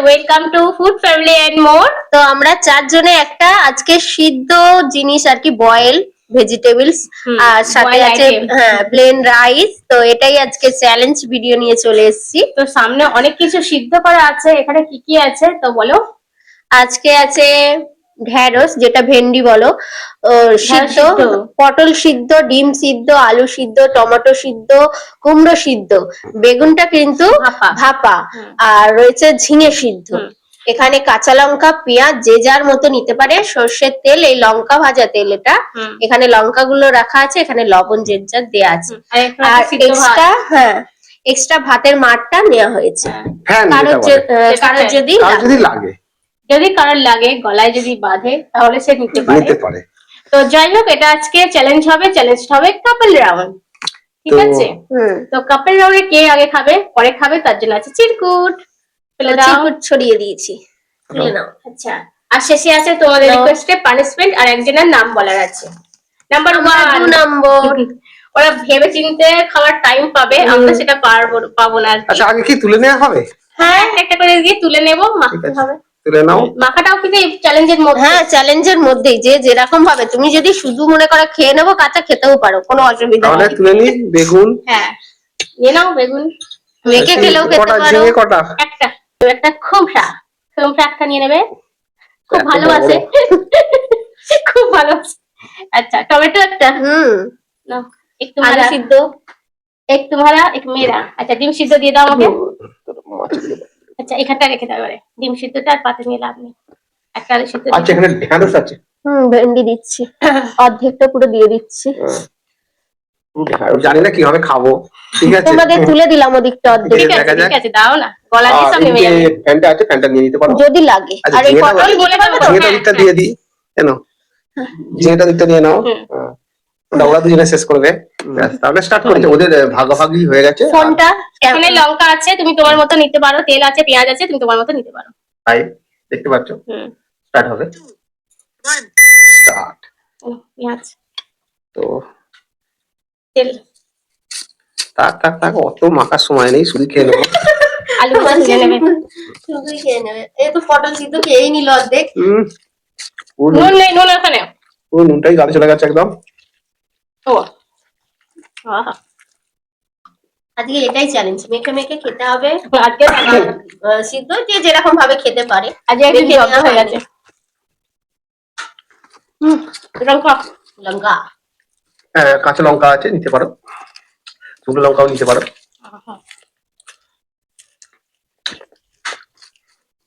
Welcome to food family and more. তো আমরা চারজনে একটা আজকে সিদ্ধ জিনিস আর কি, বয়েল ভেজিটেবলস আর সাথে boil আছে item। Plain rice. তো এটাই আজকে চ্যালেঞ্জ ভিডিও নিয়ে চলে এসেছি। তো সামনে অনেক কিছু সিদ্ধ করা আছে, এখানে কি কি আছে তো বলো। আজকে আছে ঢ্যাঁড়স, যেটা ভেন্ডি বলো, সিদ্ধ, সিদ্ধ। পটল সিদ্ধ, ডিম সিদ্ধ, আলু সিদ্ধ, টমেটো সিদ্ধ, কুমড়ো সিদ্ধ, বেগুনটা কিন্তু ভাপা। ভাপা, আর রয়েছে ঝিঙে সিদ্ধ। এখানে কাঁচা লঙ্কা, পেঁয়াজ যে যার মতো নিতে পারে, সর্ষের তেল, এই লঙ্কা ভাজা তেল এটা, এখানে লঙ্কা গুলো রাখা আছে, এখানে লবণ যে যার দেয়া আছে, আর এক্সট্রা ভাতের মারটা নেওয়া হয়েছে। কারোর যদি লাগে, যদি কারোর লাগে, গলায় যদি বাঁধে তাহলে সে নিতে পারে। তো যাই হোক, এটা আজকে চ্যালেঞ্জ হবে কাপল রাউন্ড, ঠিক আছে? তো কাপল রাউন্ডে কে আগে খাবে পরে খাবে তার জন্য আছে চিরকুট। চিরকুট ছড়িয়ে দিয়েছি, তুলে নাও। আচ্ছা, আর শেষে আছে তোমাদের রিকোয়েস্টে পানিশমেন্ট, আর একজনের নাম বলার আছে। নাম্বার 1 নম্বর। ওরা ভেবে চিন্তে খাওয়ার টাইম পাবে, আমরা সেটা পাবো না। আচ্ছা, আগে কি তুলে নেওয়া হবে? হ্যাঁ, একটা করে দিয়ে তুলে নেবো, মাখতে হবে। তুলে নাও। মাখাটাও কিন্তু চ্যালেঞ্জের মধ্যে। হ্যাঁ, চ্যালেঞ্জের মধ্যেই, যে যেরকম ভাবে। তুমি যদি শুধু মনে করো খেয়ে নেবো, কাঁচা খেতেও পারো, কোনো অসুবিধা নেই। নেই। তুলে নি বেগুন। হ্যাঁ, নিয়ে নাও বেগুন। মেখে খেলেও খেতে পারো। একটা খোমসা একটা নিয়ে নেবে, খুব ভালো আছে। খুব ভালো আছে। আচ্ছা, টমেটো একটা। নাও, এক তোমারা সিদ্ধ, এক তোমারা, এক মেরা। আচ্ছা, ডিম সিদ্ধ দিয়ে দাও আমাকে। আচ্ছা, এখানটা রেখে দাও এবারে। ডিম সিদ্ধটা আর পাতে নিয়ে লাভ নেই। একটা আলু সিদ্ধ। আচ্ছা, এখানে ঢ্যাঁড়স আছে। ভেন্ডি দিচ্ছি, অর্ধেকটা পুরো দিয়ে দিচ্ছি। জানি না কিভাবে খাবো, ঠিক আছে? তোমাদের তুলে দিলাম ওদিকটা অর্ধেক। ঠিক আছে, দাও না, গলা দিয়ে সব নেমে যাবে। ফ্যানটা আছে, ফ্যানটা নিয়ে নিতে পারো যদি লাগে। আর এই পটল বলে পাবে তো, ঝিঙেটা দিকটা দিয়ে দিই। কেন ঝিঙেটা দিকটা নিয়ে নাও। ওরা দুজনে শেষ করবে, তাহলে স্টার্ট করছে। ওদের ভাগাভাগি হয়ে গেছে। ফোনটা এখানে লঙ্কা আছে, তুমি তোমার মতো নিতে পারো, তেল আছে, পেঁয়াজ আছে, তুমি তোমার মতো নিতে পারো। তাই দেখতে পাচ্ছ, স্টার্ট হবে। স্টার্ট। পেঁয়াজ, তো তেল। থাক অত মাখার সময় নেই, শুধু খেয়ে নেবো। আলু তুলে নেবে, শুধুই খেয়ে নেবে। এই তো পটল সিদ্ধ খেয়েই নিল অর্ধেক। নুন নেই, নুন ওখানে। নুনটাই গালে চলে গেছে একদম। ও আহা, আজকে এটাই চ্যালেঞ্জ, মেখে মেখে খেতে হবে। আজকে সিদ্ধ যে যেরকম ভাবে খেতে পারে। আজকে একটু জব্দ হয়ে গেছে। লঙ্কা, কাঁচা লঙ্কা আছে, নিতে পারো। শুকনো লঙ্কাও নিতে পারো।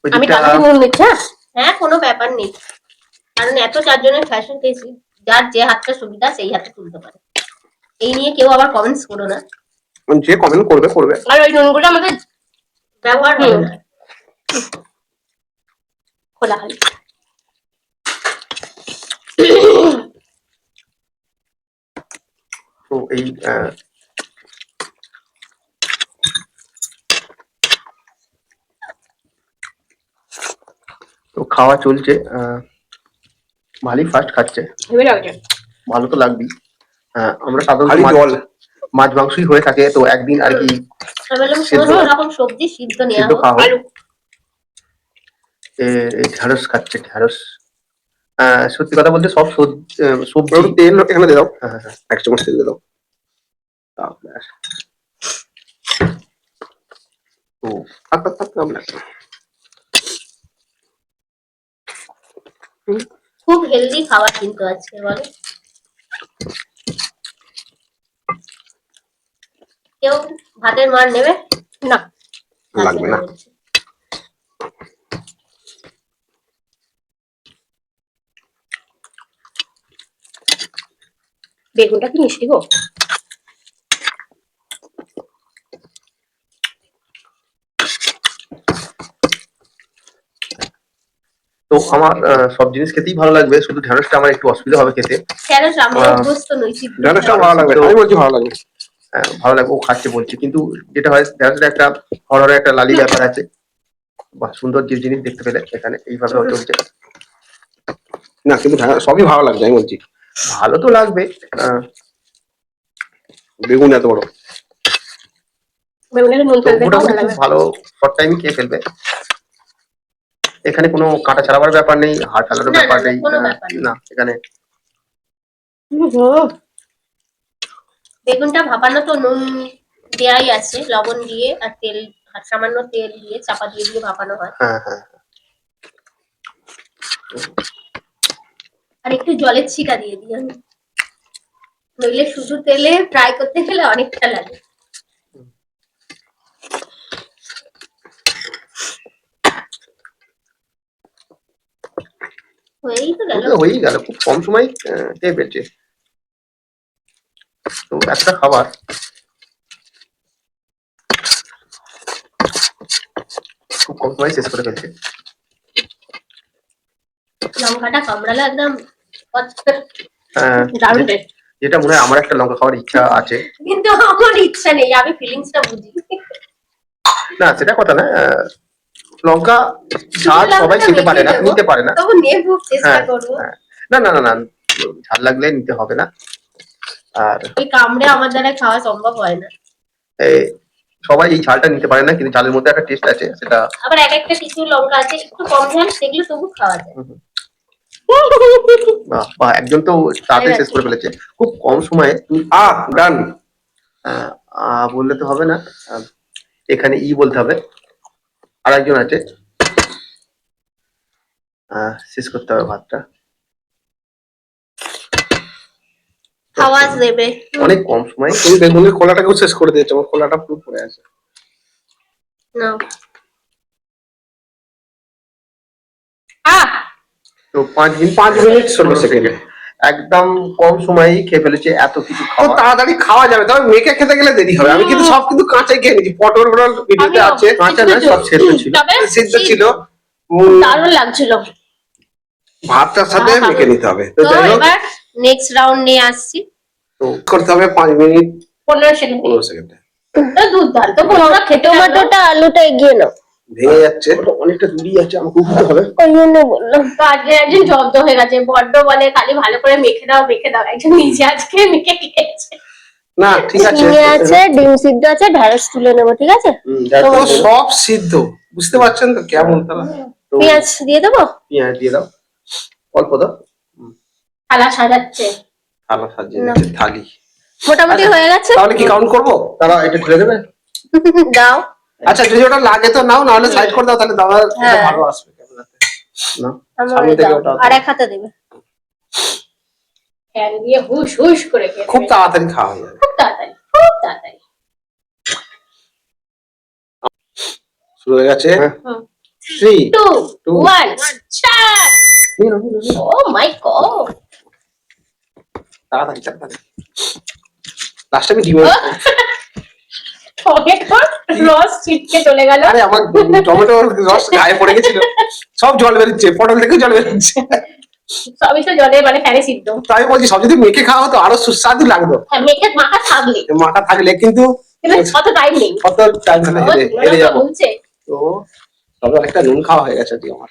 আমি টাকা নুন নিচ্ছি। হ্যাঁ, কোনো ব্যাপার নেই, কারণ এত চারজনের ফ্যাশন খেয়েছি, যার যে হাতটা সুবিধা সেই হাতে তুলতে পারে। এই নিয়ে কেউ আবার কমেন্টস করো না। যে কমেন্ট করবে। আর ওই নুনগুলো আমাদের ব্যবহার হবে না। খোলা খালি। তো এই তো খাওয়া চলছে। মালি ফার্স্ট খাচ্ছে, ভালো তো লাগবেই। আমরা সাধারণত মাছ মাংসই হয়ে থাকে, তো একদিন আর কি সবজি সিদ্ধ খাওয়া হয়। ঢ্যাঁড়স খাচ্ছে, ঢ্যাঁড়স। সত্যি কথা বলতে সব সবজি। তেল এখানে দিয়ে দাও। হ্যাঁ, এক চামচ তেল দিয়ে দাও। তো খুব হেলদি খাবার কিন্তু আজকে, বলো কেউ ভাতের মার নেবে না? লাগবে না। বেগুনটা কি মিষ্টি গো। তো আমার সব জিনিস খেতেই ভালো লাগবে, শুধু ঢ্যাঁড়সটা আমার একটু অসুবিধা হবে খেতে। ঢ্যাঁড়সটা ভালো লাগবে, আমি বলছি ভালো লাগবে। ভালো লাগবে, ও খাচ্ছে বলছে। কিন্তু যেটা হয়, ঢ্যাঁড়সটা একটা হরহরে একটা লালি ব্যাপার আছে। বাহ, সুন্দর জিনিস দেখতে পেলে এখানে এইভাবে চলছে না, কিন্তু সবই ভালো লাগছে। আমি বলছি ভালো তো লাগবে। বেগুন এত বড়, বেগুনের নুন তেল মোটামুটি খুব ভালো, শর্ট টাইমে খেয়ে ফেলবে। এখানে কোনো কাঁটা ছাড়াবার ব্যাপার নেই, হাড় ফেলানোর না, ব্যাপার না, নেই, কোনো ব্যাপার নেই। না এখানে বেগুনটা ভাপানো তো নুন দেয়াই আছে, লবণ দিয়ে আর তেল, আর সামান্য তেল দিয়ে চাপা দিয়ে দিয়ে ভাপানো হয়। হ্যাঁ হ্যাঁ আর একটু জলের ছিটা দিয়ে দিই আমি, নইলে শুধু তেলে ফ্রাই করতে গেলে অনেকটা লাগে। হয়েই তো গেল। হয়েই গেল, খুব কম সময় খেয়ে ফেলছে। তো একটা খাবার খুব কম সময় শেষ করে ফেলছে। লঙ্কাটা কামড়ালো একদম আহ, দারুণ যে- টেস্ট। যেটা মনে হয় আমার একটা লঙ্কা খাওয়ার ইচ্ছা আছে। কিন্তু আমার ইচ্ছা নেই, আমি ফিলিংসটা বুঝি। না সেটা কথা না, লঙ্কা ঝাল সবাই খেতে পারে না, নিতে পারে না। তবু নেবো, চেষ্টা হ্যাঁ করবো। হ্যাঁ। না না না না, ঝাল লাগলে নিতে হবে না। আর এই কামড়ে আমার দ্বারা খাওয়া সম্ভব হয় না। এই সবাই এই ঝালটা নিতে পারে না, কিন্তু ঝালের মধ্যে একটা টেস্ট আছে সেটা। আবার এক একটা কিছু লঙ্কা আছে একটু কম ঝাল, সেগুলো তবু খাওয়া যায়। বাহ বাহ, একজন তো তাড়াতাড়ি শেষ করে ফেলেছে খুব কম সময়ে। ডান বললে তো হবে না, এখানে বলতে হবে। আর একজন আছে, শেষ করতে হবে ভাতটা। আওয়াজ দেবে। অনেক কম সময়। তুমি বেগুনের খোলাটাকেও শেষ করে দিয়েছো, আমার খোলাটা পুরো পড়ে আছে। নাও। তো 5 মিনিট 16 সেকেন্ড। একদম কম সময়ই খেয়ে ফেলেছে এত কিছু তো খাবার। তাড়াতাড়ি খাওয়া যাবে, তবে মেখে খেতে গেলে দেরি হবে। আমি কিন্তু সব কিন্তু কাঁচাই খেয়ে নিয়েছি, পটল ভিডিওতে আমিও। আছে, কাঁচা নয়, সব সেদ্ধ ছিল। তবে সিদ্ধ ছিল। দারুণ লাগছিল। ভাতটার সাথে আহা। মেখে নিতে হবে। তো তো যাই হোক, এবার নেক্সট রাউন্ড নিয়ে আসছি। তো করতে হবে 5 মিনিট 15 সেকেন্ড 15 সেকেন্ডে। দুর্দান্ত তোমরা খেতে লাগলো। টমেটোটা আলুটা এগিয়ে নাও। ভেঙে যাচ্ছে। অনেকটা দূরই আছে, আমাকে উঠতে হবে। ওই জন্য বললাম। তো আজকে একজন জব্দ হয়ে গেছে, বড্ড বলে খালি ভালো করে মেখে দাও মেখে দাও, একজন নিজে আজকে মেখে খেয়েছে। না ঠিক আছে, ঝিঙে আছে, ডিম সিদ্ধ আছে, ঢ্যাঁড়স তুলে নেবো, ঠিক আছে? তো সব সিদ্ধ, বুঝতে পারছেন তো কেমন তারা। তো পেঁয়াজ দিয়ে দেবো। পেঁয়াজ দিয়ে দাও, অল্প দাও। থালা সাজাচ্ছে। থালা সাজিয়ে নিচ্ছে, থালি। মোটামুটি হয়ে গেছে। তাহলে কি কাউন্ট করবো? তারা এটা ঢেলে দেবে। দাও। আচ্ছা যদি ওটা লাগে তো নাও, নাহলে সাইড করে দাও, তাহলে দাদা হ্যাঁ। ভালো আসবে ক্যামেরাতে। না আমার সামনে থেকে দাও। ওটা আর এক হাতে দেবে। ফ্যান দিয়ে হুশ হুশ করে খেয়ে খুব নেবে। তাড়াতাড়ি খাওয়া হয়ে যাবে। খুব তাড়াতাড়ি খুব তাড়াতাড়ি। শুরু হয়ে গেছে। হ্যাঁ। 3 2 2 1 স্টার্ট। ও মাই গড। তাড়াতাড়ি তাড়াতাড়ি। লাস্টে আমি ডিমের টমেটো রস ছিটকে চলে গেল। আরে আমার টমেটোর রস গায়ে পড়ে গেছিল, সব জল বেরোচ্ছে, পটল থেকে জল বেরোচ্ছে। সবই তো জলে মানে ফ্যানে সিদ্ধ। তো আমি বলছি সব যদি মেখে খাওয়া হতো আরো সুস্বাদু লাগতো, হ্যাঁ, মেখে মাখা থাকলে মাখা থাকলে, কিন্তু কিন্তু অত টাইম নেই। কত টাইম হলে হেরে যাবো। বলছে তো তবে অনেকটা নুন খাওয়া হয়ে গেছে আজকে আমার।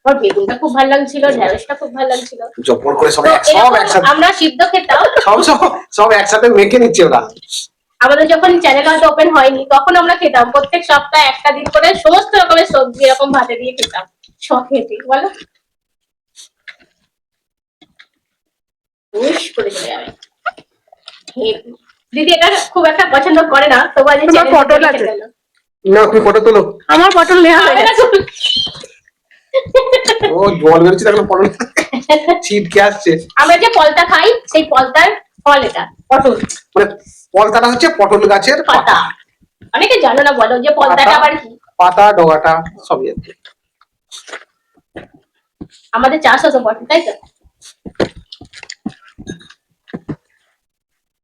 আমার বেগুনটা খুব ভালো লাগছিল, ঢেঁড়সটা খুব ভালো লাগছিল। জপর করে সব তো সব এরকম একসাথে, আমরা সিদ্ধ খেতাম। সব সব সব একসাথে মেখে নিচ্ছে ওরা। আমাদের যখন চ্যানেল হয়তো ওপেন হয়নি তখন আমরা খেতাম প্রত্যেক সপ্তাহে একটা দিন করে সমস্ত রকমের সবজি এরকম ভাতে দিয়ে খেতাম শখেতে, বলো হুশ করে চলে যাবে। দিদি এটা খুব একটা পছন্দ করে না, তবু আজ তোমার পটল আছে? না তুমি ফটো তোলো। আমার পটল নেওয়া হয়ে গেছে। ও জল বেরোচ্ছে এখন, পটল ছিটকে আসছে। আমরা যে পলতা খাই সেই পলতার ফল এটা পটল মানে পলতাটা হচ্ছে পটল গাছের পাতা। পাতা, অনেকে জানো না, বলো যে পলতাটা পাতা। আবার কি। পাতা ডগাটা সবই আছে। আমাদের চাষ হতো পটল, তাই তো?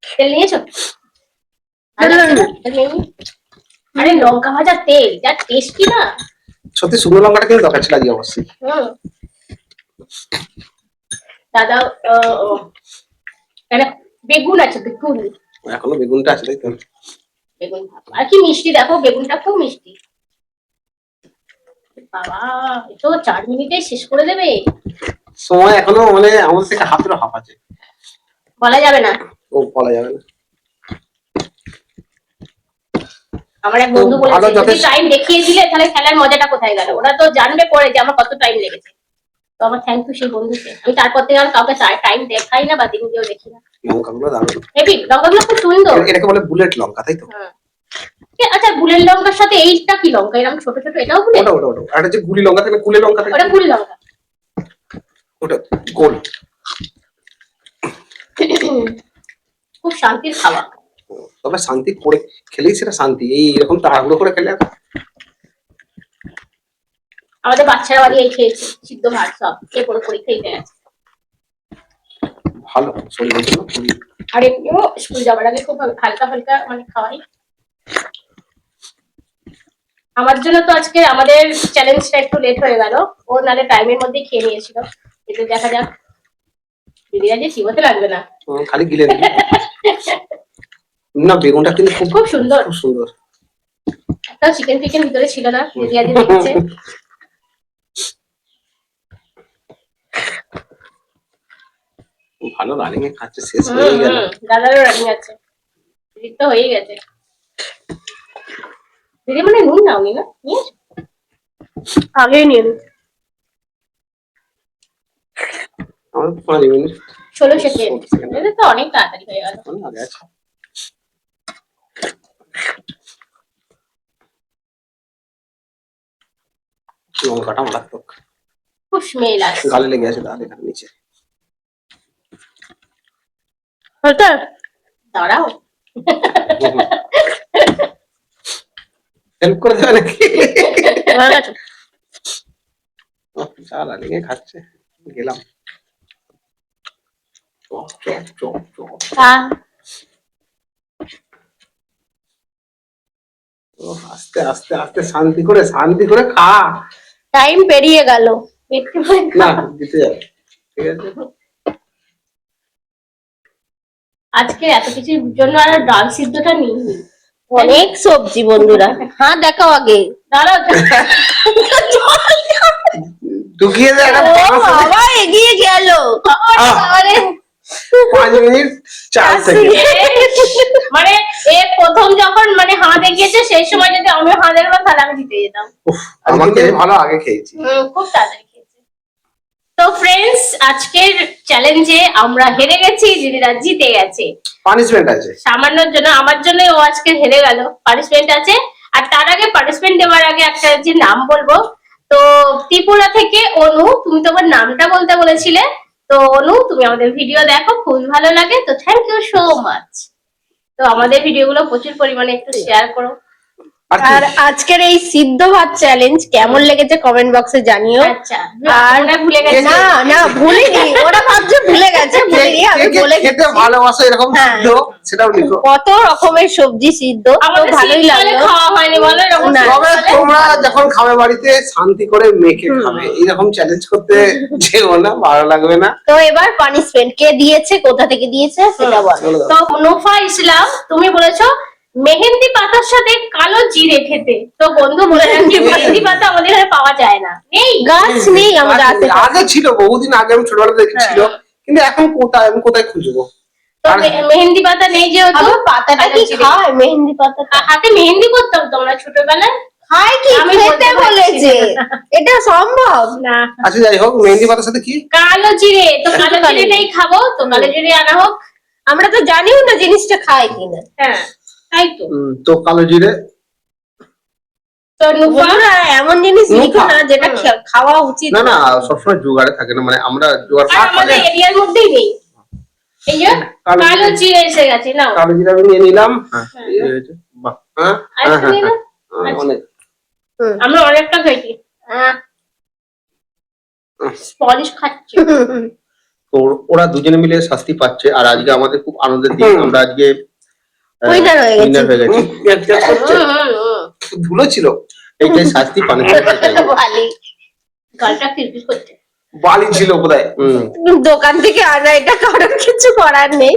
তেল নিয়েছো? তেল নেই? আরে লঙ্কা ভাজা তেল যা টেস্টি না। সত্যি শুকনো লঙ্কাটা কিন্তু দরকার ছিল আজকে অবশ্যই। হুম। দাদা মানে বেগুন আছে, বেগুন এখনো বেগুনটা আছে, তাই তো? বেগুন ভাপা। আর কি মিষ্টি দেখো, বেগুনটা খুব মিষ্টি। বাবা এ তো 4 মিনিটে শেষ করে দেবে, সময় এখনো মানে আমাদের থেকে হাতেরও হাফ আছে, বলা যাবে না। ও বলা যাবে না। আমার এক বন্ধু তো ভালো বলেছে যদি যথেষ্ট- টাইম দেখিয়ে দিলে তাহলে খেলার মজাটা কোথায় গেল, ওরা তো জানবে পরে যে আমার কত টাইম লেগেছে। তো আমার থ্যাংক ইউ সেই বন্ধুকে, আমি তারপর থেকে আর কাউকে টাইম দেখাই না বা দিন দিয়েও দেখি না। লঙ্কাগুলো দারুণ। হেভি লঙ্কাগুলো খুব সুন্দর। এটাকে বলে বুলেট লঙ্কা, তাই তো? হ্যাঁ। আচ্ছা বুলেট লঙ্কার সাথে এইটা কি লঙ্কা এরকম ছোট ছোট, এটাও বুলেট? ওটা ওটা ওটা আর একটা যে গুলি লঙ্কা থাকে, কুলে লঙ্কা থাকে, ওটা কুড়ি লঙ্কা। ওটা গোল। খুব শান্তির খাবার। তবে শান্তি করে খেলেই সেটা শান্তি, এই এরকম তাড়াহুড়ো করে খেলে আমাদের বাচ্চারা বাড়ি এই খেয়েছে সিদ্ধ ভাত সব খেয়ে পুরো পরীক্ষা দিতে গেছে। ভালো শরীরের জন্য খুবই। আর এমনিও স্কুল যাওয়ার আগে খুব হালকা হালকা মানে খাওয়াই। আমার জন্য তো আজকে আমাদের চ্যালেঞ্জটা একটু লেট হয়ে গেল, ও নালে টাইমের মধ্যেই খেয়ে নিয়েছিল। কিন্তু দেখা যাক দিদিরা যে চিবোতে লাগবে না। খালি গিলে দিবি। না বেগুনটা কিন্তু খুব খুব সুন্দর। খুব সুন্দর। একটা চিকেন ফিকেন ভিতরে ছিল না, দিদিরা যে দেখেছে। ভালো রানিং এ খাচ্ছে, শেষ হয়ে গেল। দাদারও রানিং আছে, দিদির তো হয়ে গেছে। দিদি মানে নুন নাওনি না, নিয়েছো? আগেই নিয়ে নি। আমার 5 মিনিট 16 সেকেন্ড, এটা তো অনেক তাড়াতাড়ি হয়ে গেল। আগে আছে। লঙ্কাটা মারাত্মক, খুব স্মেল আসছে। গালে লেগে আছে দাঁত এখানে নিচে। ওটা দাঁড়াও, হেল্প করে দেবে নাকি? হয়ে গেছে। চা রানিং এ খাচ্ছে, গেলাম। চপ চপ চপ চপ। ও আস্তে আস্তে আস্তে শান্তি করে খা। টাইম পেরিয়ে গেল। একটু পরে না খাও। দিতে যাবে, ঠিক আছে। আজকে এত কিছুর জন্য আর ডাল সিদ্ধটা নিইনি। অনেক সবজি বন্ধুরা। হ্যাঁ দেখাও আগে। দাঁড়াও ঢুকিয়ে দে একটা ও পাঁচ মিনিট। বাবা এগিয়ে গেল। আরে 5 মিনিট 4 সেকেন্ড। মানে এ প্রথম যখন মানে হাত এগিয়েছে সেই সময় যদি আমি হাত এগোতাম তাহলে আমি জিতে যেতাম। আমাকে ভালো আগে খেয়েছি। খুব তাড়াতাড়ি খেয়েছে। তো ফ্রেন্ডস আজকের চ্যালেঞ্জে আমরা হেরে গেছি, দিদিরা জিতে গেছে। পানিশমেন্ট আছে সামান্যর জন্য, আমার জন্য ও আজকে হেরে গেল। পানিশমেন্ট আছে। আর তার আগে পানিশমেন্ট দেওয়ার আগে একটা যে নাম বলবো, তো ত্রিপুরা থেকে অনু, তুমি তোমার নামটা বলতে বলেছিলে। তো অনু তুমি আমাদের ভিডিও দেখো, খুবই ভালো লাগে, তো থ্যাংক ইউ সো মাচ। তো আমাদের ভিডিওগুলো প্রচুর পরিমাণে একটু শেয়ার করো। আর কি? আর আজকের এই সিদ্ধ ভাত চ্যালেঞ্জ কেমন লেগেছে কমেন্ট বক্সে জানিও। আচ্ছা আর ওরা ভুলে গেছে। না না ভুলিনি, ওরা ভাবছে ভুলে গেছে, ভুলিনি, আমি কে কে বলে খেতে দিচ্ছি। ভালোবাসো এরকম হ্যাঁ। সিদ্ধ, সেটাও লিখো। কত রকমের সবজি সিদ্ধ, তো আমাদের ভালোই শীতকালে লাগলো। খাওয়া হয়নি বলো এরকম না। তবে শীতকালে? তোমরা যখন খাবে বাড়িতে শান্তি করে মেখে খাবে, এইরকম চ্যালেঞ্জ করতে যেও না, ভালো লাগবে না। তো এবার পানিশমেন্ট কে দিয়েছে, কোথা থেকে দিয়েছে সেটা বলো। চলো দাও। তো নোফা ইসলাম তুমি বলেছো মেহেন্দি পাতার সাথে কালো জিরে খেতে। তো বন্ধু বলে রাখি মেহেন্দি পাতা আমাদের এখানে পাওয়া যায় না, নেই। গাছ নেই আমাদের আশেপাশে। আগে ছিল, বহুদিন আগে আমি ছোটবেলা দেখেছিল, কিন্তু এখন কোথায়, আমি কোথায় খুঁজবো? তো মেহেন্দি পাতা নেই যেহেতু আবার পাতাটা কালো কি জিরে। খায়, মেহেন্দি পাতাটা হাতে মেহেন্দি করতাম তোমরা ছোটবেলায়? খায় কি, আমি খেতে বলতে পারছি বলেছে, না। এটা সম্ভব? না আচ্ছা যাই হোক, মেহেন্দি পাতার সাথে কি? কালো জিরে, তো কালো কালো জিরেটাই খাবো, তো কালো জিরে আনা হোক। আমরা তো জানিও না জিনিসটা খায় কিনা। হ্যাঁ তাই তো। তো কালো জিরে। তো নুফা বন্ধুরা এমন জিনিস লিখো না যেটা খাওয়া উচিত না না সবসময় জোগাড়ে থাকে না, মানে আমরা জোগাড় আর আমাদের এরিয়ার মধ্যেই নেই। এই যে কালো কালো জিরে এসে গেছে, নাও। কালো জিরে আমি নিয়ে নিলাম। এই হয়েছে। বাহ। হ্যাঁ আরেকটু নিয়ে নাও। অনেক। আমরা অনেকটা খেয়েছি। স্পঞ্জ খাচ্ছি। তো ওরা দুজনে মিলে শাস্তি পাচ্ছে, আর আজকে আমাদের খুব আনন্দের দিন। হুম। আমরা আজকে Winner হয়ে গেছি। winner হয়ে গেছি। ধুলো ছিল, এইটাই শাস্তি পানিশমেন্ট। ভালোই। গালটা কিরকির করছে। বালি ছিল বোধহয়। দোকান থেকে আনা, এটা কারোর কিছু করার নেই।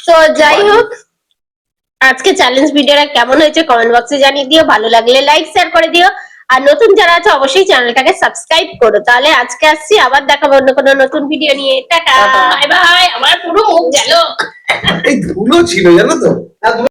তো যাই হোক, আজকে চ্যালেঞ্জ ভিডিওটা কেমন হয়েছে কমেন্ট বক্সে জানিয়ে দিও, ভালো লাগলে লাইক শেয়ার করে দিও, আর নতুন যারা আছে অবশ্যই চ্যানেলটাকে সাবস্ক্রাইব করো। তাহলে আজকে আসছি, আবার দেখাবো অন্য কোনো নতুন ভিডিও নিয়ে। টাটা। বাই বাই, আমার পুরো মুখ গেল। এই ধুলো ছিল জানো তো।